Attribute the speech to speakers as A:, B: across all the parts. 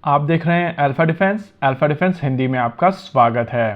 A: आप देख रहे हैं अल्फा डिफेंस हिंदी में आपका स्वागत है।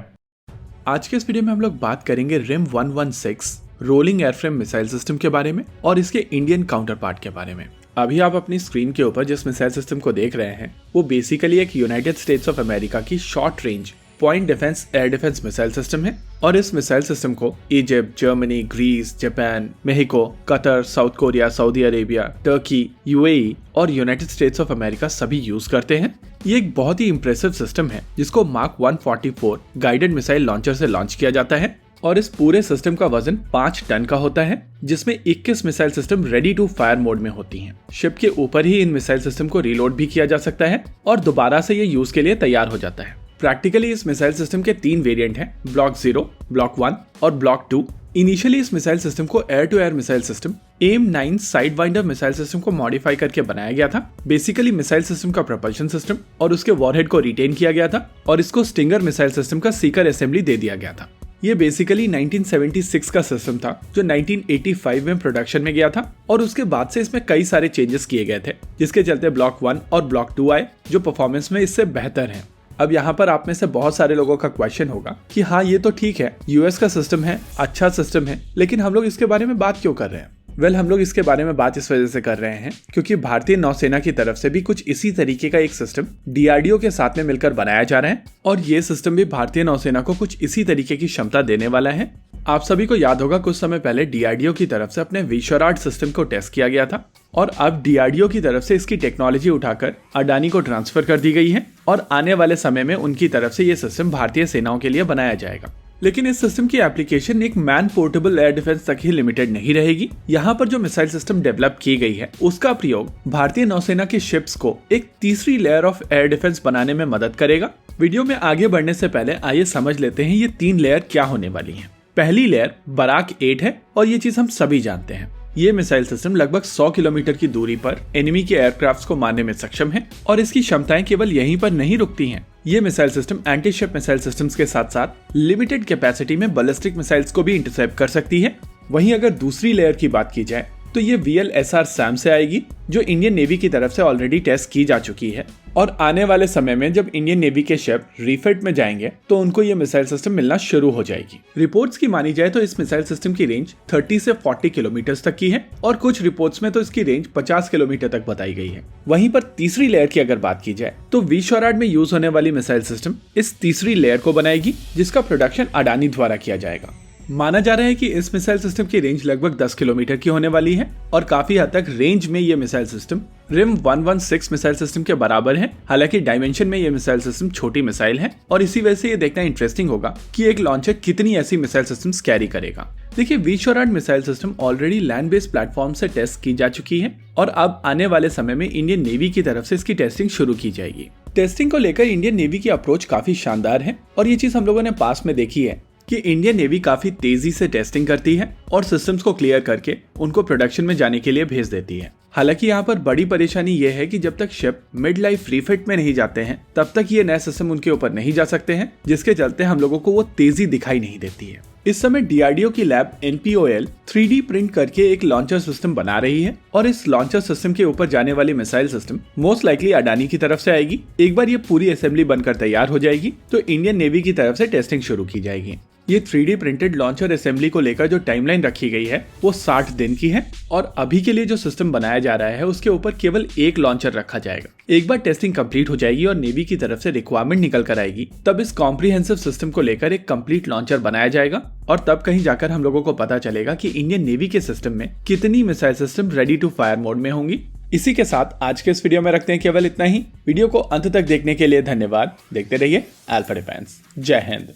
B: आज के इस वीडियो में हम लोग बात करेंगे RIM 116 rolling airframe missile system के बारे में और इसके इंडियन काउंटर पार्ट के बारे में। अभी आप अपनी स्क्रीन के ऊपर जिस मिसाइल सिस्टम को देख रहे हैं वो बेसिकली एक यूनाइटेड स्टेट्स ऑफ अमेरिका की short range point defence air defence missile system है और इस मिसाइल सिस्टम को Egypt, Germany, Greece, Japan, Mexico, Qatar, South Korea, Saudi Arabia, Turkey, UAE और यूनाइटेड स्टेट्स ऑफ अमेरिका सभी use करते हैं। ये एक बहुत ही इंप्रेसिव सिस्टम है जिसको मार्क 144 गाइडेड मिसाइल लॉन्चर से लॉन्च किया जाता है और इस पूरे सिस्टम का वजन 5 टन का होता है, जिसमें 21 missile system ready to fire mode में होती हैं। शिप के ऊपर ही इन मिसाइल सिस्टम को रीलोड भी किया जा सकता है और दोबारा से ये यूज के लिए तैयार हो जाता है। प्रैक्टिकली इस मिसाइल सिस्टम के 3 वेरिएंट हैं, ब्लॉक 0, ब्लॉक 1 और ब्लॉक 2। इनिशियली इस मिसाइल सिस्टम को air to air missile system AIM-9 Sidewinder missile system को मॉडिफाई करके बनाया गया था। बेसिकली मिसाइल सिस्टम का प्रोपल्शन सिस्टम और उसके वॉरहेड को रिटेन किया गया था और इसको स्टिंगर मिसाइल सिस्टम का सीकर असेंबली दे दिया गया था। ये बेसिकली 1976 का सिस्टम था जो 1985 में प्रोडक्शन में गया था और उसके बाद से इसमें कई सारे चेंजेस किए गए थे, जिसके चलते ब्लॉक 1 और ब्लॉक 2 आए जो परफॉर्मेंस में इससे बेहतर हैं। अब यहाँ पर आप में से बहुत सारे लोगों का क्वेश्चन होगा कि हाँ ये तो ठीक है, यूएस का सिस्टम है, अच्छा सिस्टम है, लेकिन हम लोग इसके बारे में बात क्यों कर रहे हैं? हम लोग इसके बारे में बात इस वजह से कर रहे हैं क्योंकि भारतीय नौसेना की तरफ से भी कुछ इसी तरीके का एक सिस्टम DRDO के साथ में मिलकर बनाया जा रहा है और ये सिस्टम भी भारतीय नौसेना को कुछ इसी तरीके की क्षमता देने वाला है। आप सभी को याद होगा कुछ समय पहले DRDO की तरफ से अपने विश्वराज सिस्टम को टेस्ट किया गया था और अब DRDO की तरफ से इसकी टेक्नोलॉजी उठाकर अडानी को ट्रांसफर कर दी गई है और आने वाले समय में उनकी तरफ से ये सिस्टम भारतीय सेनाओं के लिए बनाया जाएगा। लेकिन इस सिस्टम की एप्लीकेशन एक मैन पोर्टेबल एयर डिफेंस तक ही लिमिटेड नहीं रहेगी। यहाँ पर जो मिसाइल सिस्टम डेवलप की गई है उसका प्रयोग भारतीय नौसेना की शिप्स को एक तीसरी लेयर ऑफ एयर डिफेंस बनाने में मदद करेगा। वीडियो में आगे बढ़ने से पहले आइए समझ लेते हैं ये 3 लेयर क्या होने वाली हैं। पहली लेयर बराक 8 है और ये चीज हम सभी जानते हैं। ये मिसाइल सिस्टम लगभग 100 किलोमीटर की दूरी पर एनिमी के एयरक्राफ्ट्स को मारने में सक्षम है और इसकी क्षमताएं केवल यहीं पर नहीं रुकती हैं। ये missile system anti ship missile systems के साथ साथ लिमिटेड कैपेसिटी में बैलिस्टिक मिसाइल्स को भी इंटरसेप्ट कर सकती है। वहीं अगर दूसरी लेयर की बात की जाए तो ये VLSR SAM से आएगी जो इंडियन नेवी की तरफ से ऑलरेडी टेस्ट की जा चुकी है और आने वाले समय में जब इंडियन नेवी के शिप रिफिट में जाएंगे तो उनको ये मिसाइल सिस्टम मिलना शुरू हो जाएगी। रिपोर्ट्स की मानी जाए तो इस मिसाइल सिस्टम की रेंज 30 से 40 किलोमीटर तक की है और कुछ रिपोर्ट्स में तो इसकी रेंज 50 किलोमीटर तक बताई गई है। वहीं पर तीसरी लेयर की अगर बात की जाए तो विश्वराज में यूज होने वाली मिसाइल सिस्टम इस तीसरी लेयर को बनाएगी जिसका प्रोडक्शन अडानी द्वारा किया जाएगा। माना जा रहा है कि इस मिसाइल सिस्टम की रेंज लगभग 10 किलोमीटर की होने वाली है और काफी हद तक रेंज में ये missile system RIM 116 missile system के बराबर है। हालांकि डायमेंशन में ये मिसाइल सिस्टम छोटी मिसाइल है और इसी वजह से ये देखना इंटरेस्टिंग होगा कि एक लॉन्चर कितनी ऐसी मिसाइल सिस्टम्स कैरी करेगा। देखिए, Vishwaraj missile system already land based platform से टेस्ट की जा चुकी है और अब आने वाले समय में इंडियन नेवी की तरफ से इसकी टेस्टिंग शुरू की जाएगी। टेस्टिंग को लेकर इंडियन नेवी की अप्रोच काफी शानदार है और ये चीज हम लोगों ने पास में देखी है कि इंडियन नेवी काफी तेजी से टेस्टिंग करती है और सिस्टम्स को क्लियर करके उनको प्रोडक्शन में जाने के लिए भेज देती है। हालांकि यहाँ पर बड़ी परेशानी ये है कि जब तक शिप मिड लाइफ रिफिट में नहीं जाते हैं तब तक ये नए सिस्टम उनके ऊपर नहीं जा सकते हैं, जिसके चलते हम लोगों को वो तेजी दिखाई नहीं देती है। इस समय DRDO की लैब NPOL 3D प्रिंट करके एक लॉन्चर सिस्टम बना रही है और इस लॉन्चर सिस्टम के ऊपर जाने वाली missile system most likely Adani की तरफ से आएगी। एक बार ये पूरी असेंबली बनकर तैयार हो जाएगी तो इंडियन नेवी की तरफ से टेस्टिंग शुरू की जाएगी। ये 3D प्रिंटेड लॉन्चर असेंबली को लेकर जो टाइमलाइन रखी गई है वो 60 दिन की है और अभी के लिए जो सिस्टम बनाया जा रहा है उसके ऊपर केवल एक लॉन्चर रखा जाएगा। एक बार टेस्टिंग कंप्लीट हो जाएगी और नेवी की तरफ से रिक्वायरमेंट निकल कर आएगी तब इस कॉम्प्रिहेंसिव सिस्टम को लेकर एक कंप्लीट लॉन्चर बनाया जाएगा और तब कहीं जाकर हम लोगों को पता चलेगा कि इंडियन नेवी के सिस्टम में कितनी missile system ready to fire mode में होंगी। इसी के साथ आज के इस वीडियो में रखते हैं केवल इतना ही। वीडियो को अंत तक देखने के लिए धन्यवाद। देखते रहिए अल्फा डिफेंस। जय हिंद।